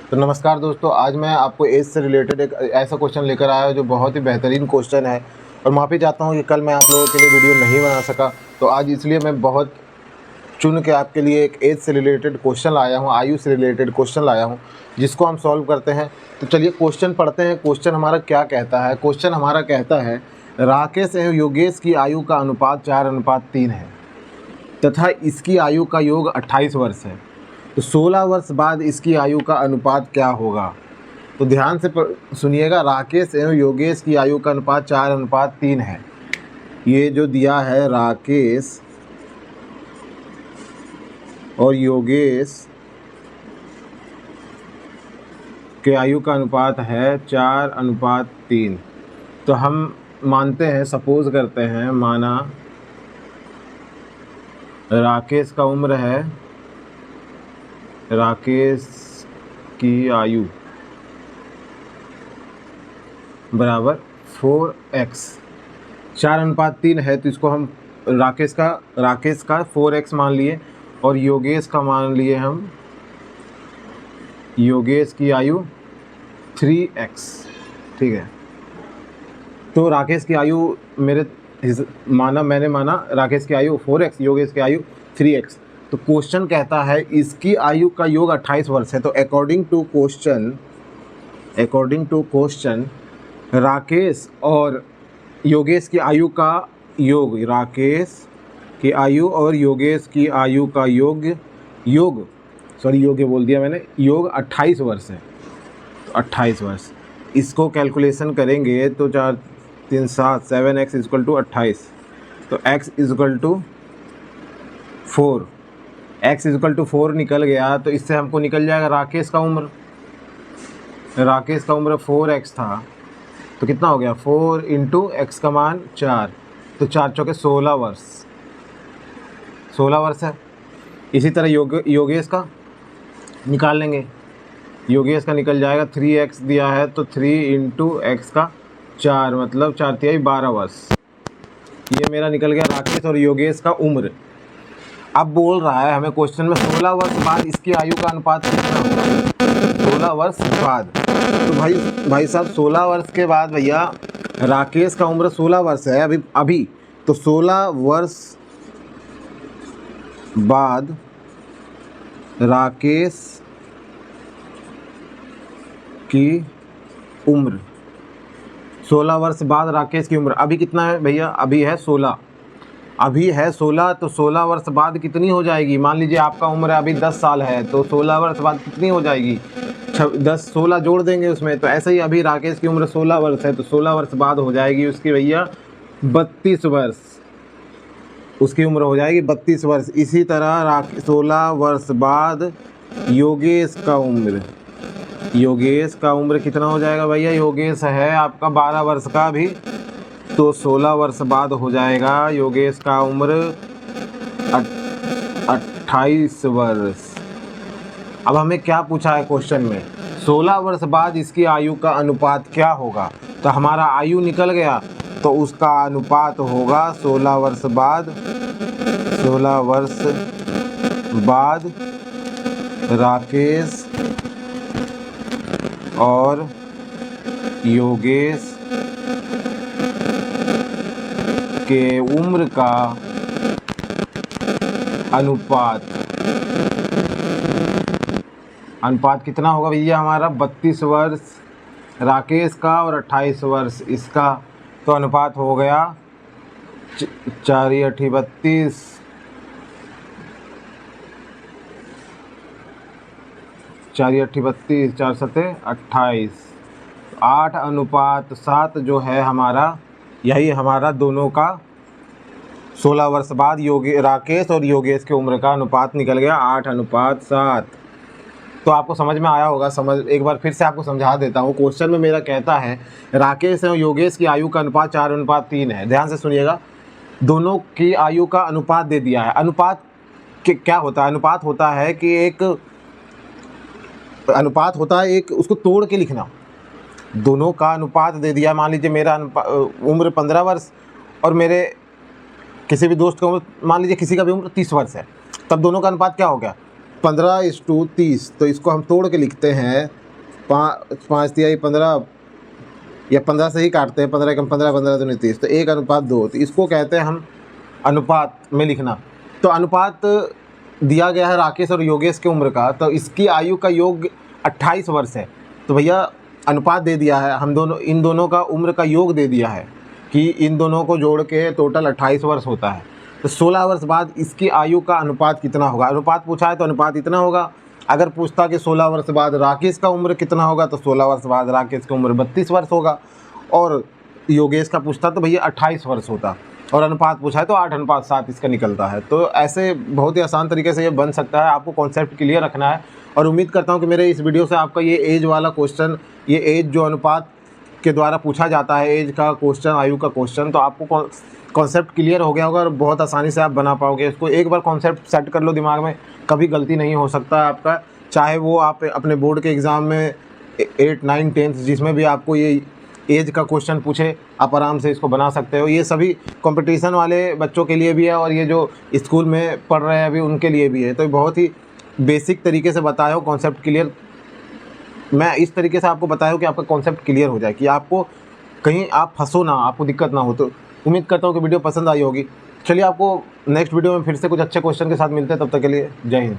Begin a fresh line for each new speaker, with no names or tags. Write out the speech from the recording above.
तो नमस्कार दोस्तों, आज मैं आपको एज से रिलेटेड एक ऐसा क्वेश्चन लेकर आया हूं जो बहुत ही बेहतरीन क्वेश्चन है। और माफ़ी चाहता हूं कि कल मैं आप लोगों के लिए वीडियो नहीं बना सका, तो आज इसलिए मैं बहुत चुन के आपके लिए एक एज से रिलेटेड क्वेश्चन लाया हूं, आयु से रिलेटेड क्वेश्चन लाया हूं, जिसको हम सॉल्व करते हैं। तो चलिए क्वेश्चन पढ़ते हैं। क्वेश्चन हमारा क्या कहता है? क्वेश्चन हमारा कहता है, राकेश एवं योगेश की आयु का अनुपात 4:3 है तथा इसकी आयु का योग 28 वर्ष है। तो 16 वर्ष बाद इसकी आयु का अनुपात क्या होगा? तो ध्यान से सुनिएगा। राकेश एवं योगेश की आयु का अनुपात 4:3 है। ये जो दिया है, राकेश और योगेश के आयु का अनुपात है 4:3। तो हम मानते हैं, सपोज करते हैं, माना राकेश का उम्र है, राकेश की आयु बराबर 4x। 4:3 है तो इसको हम राकेश का 4x मान लिए और योगेश का मान लिए हम योगेश की आयु 3x। ठीक है। तो राकेश की आयु मैंने माना राकेश की आयु 4x, योगेश की आयु 3x। तो क्वेश्चन कहता है इसकी आयु का योग 28 वर्ष है। तो अकॉर्डिंग टू क्वेश्चन राकेश और योगेश की आयु का योग, राकेश की आयु और योगेश की आयु का योग 28 वर्ष है। तो 28 वर्ष, इसको कैलकुलेशन करेंगे तो 4 3 7 7x = 28। तो x = 4, x = 4 निकल गया। तो इससे हमको निकल जाएगा राकेश का उम्र 4x था, तो कितना हो गया? 4 × x का मान 4, तो 4 चौके 16 वर्ष है। इसी तरह योगेश का निकाल लेंगे। योगेश का निकल जाएगा, 3x दिया है तो 3 × x का 4, मतलब 4 × 3 = 12 वर्ष। ये मेरा निकल गया राकेश और योगेश का उम्र। अब बोल रहा है हमें क्वेश्चन में 16 वर्ष बाद इसकी आयु का अनुपात कितना होगा? 16 वर्ष बाद। तो भाई साहब, 16 वर्ष के बाद भैया राकेश का उम्र 16 वर्ष है अभी। तो 16 वर्ष बाद राकेश की उम्र, 16 वर्ष बाद राकेश की उम्र अभी कितना है भैया? अभी है 16। तो 16 वर्ष बाद कितनी हो जाएगी? मान लीजिए आपका उम्र अभी 10 साल है, तो 16 वर्ष बाद कितनी हो जाएगी? 16 जोड़ देंगे उसमें। तो ऐसे ही अभी राकेश की उम्र 16 वर्ष है, तो 16 वर्ष बाद हो जाएगी उसकी भैया 32 वर्ष। उसकी उम्र हो जाएगी 32 वर्ष। इसी तरह 16 वर्ष बाद योगेश का उम्र कितना हो जाएगा भैया? योगेश है आपका 12 वर्ष का भी, तो 16 वर्ष बाद हो जाएगा योगेश का उम्र 28 वर्ष। अब हमें क्या पूछा है क्वेश्चन में? 16 वर्ष बाद इसकी आयु का अनुपात क्या होगा? तो हमारा आयु निकल गया, तो उसका अनुपात होगा 16 वर्ष बाद राकेश और योगेश के उम्र का अनुपात कितना होगा भैया? हमारा 32 वर्ष राकेश का और 28 वर्ष इसका। तो अनुपात हो गया 4 × 8 = 32, 4 × 8 = 32, 4 × 7 = 28। 8:7 जो है हमारा, यही हमारा दोनों का 16 वर्ष बाद राकेश और योगेश की उम्र का अनुपात निकल गया 8:7। तो आपको समझ में आया होगा। एक बार फिर से आपको समझा देता हूँ। क्वेश्चन में मेरा कहता है राकेश और योगेश की आयु का अनुपात 4:3 है। ध्यान से सुनिएगा, दोनों की आयु का अनुपात दे दिया है। अनुपात क्या होता है? अनुपात होता है एक उसको तोड़ के लिखना। दोनों का अनुपात दे दिया। मान लीजिए मेरा उम्र 15 वर्ष और मेरे किसी भी दोस्त का उम्र, मान लीजिए किसी का भी उम्र 30 वर्ष है, तब दोनों का अनुपात क्या हो गया? 15:30, तो इसको हम तोड़ के लिखते हैं 5 तिहाई 15 या 15 से ही काटते हैं, 15 कम 15, 15 दूनी 30, तो 1:2। तो इसको कहते हैं हम अनुपात में लिखना। तो अनुपात दिया गया है राकेश और योगेश की उम्र का, तो इसकी आयु का योग 28 वर्ष है। तो भैया अनुपात दे दिया है, हम दोनों इन दोनों का उम्र का योग दे दिया है कि इन दोनों को जोड़ के टोटल 28 वर्ष होता है। तो 16 वर्ष बाद इसकी आयु का अनुपात कितना होगा? अनुपात पूछा है तो अनुपात इतना होगा। अगर पूछता कि 16 वर्ष बाद राकेश का उम्र कितना होगा, तो 16 वर्ष बाद राकेश की उम्र 32 वर्ष होगा। और योगेश का पूछता तो भैया 28 वर्ष होता। और अनुपात पूछा है तो 8:7 इसका निकलता है। तो ऐसे बहुत ही आसान तरीके से ये बन सकता है। आपको कॉन्सेप्ट क्लियर रखना है। और उम्मीद करता हूँ कि मेरे इस वीडियो से आपका ये एज वाला क्वेश्चन, ये एज जो अनुपात के द्वारा पूछा जाता है, एज का क्वेश्चन, आयु का क्वेश्चन, तो आपको कॉन्सेप्ट क्लियर हो गया होगा और बहुत आसानी से आप बना पाओगे इसको। एक बार कॉन्सेप्ट सेट कर लो दिमाग में, कभी गलती नहीं हो सकता है आपका। चाहे वो आप अपने बोर्ड के एग्ज़ाम में 8, 9, 10 जिसमें भी आपको ये एज का क्वेश्चन पूछे, आप आराम से इसको बना सकते हो। ये सभी कंपटीशन वाले बच्चों के लिए भी है और ये जो स्कूल में पढ़ रहे हैं अभी उनके लिए भी है। तो बहुत ही बेसिक तरीके से बताया हो, कॉन्सेप्ट क्लियर। मैं इस तरीके से आपको बताया हो कि आपका कॉन्सेप्ट क्लियर हो जाए, कि आपको कहीं आप फंसो ना, आपको दिक्कत ना हो। तो उम्मीद करता हूँ कि वीडियो पसंद आई होगी। चलिए आपको नेक्स्ट वीडियो में फिर से कुछ अच्छे क्वेश्चन के साथ मिलते हैं। तब तक के लिए जय हिंद।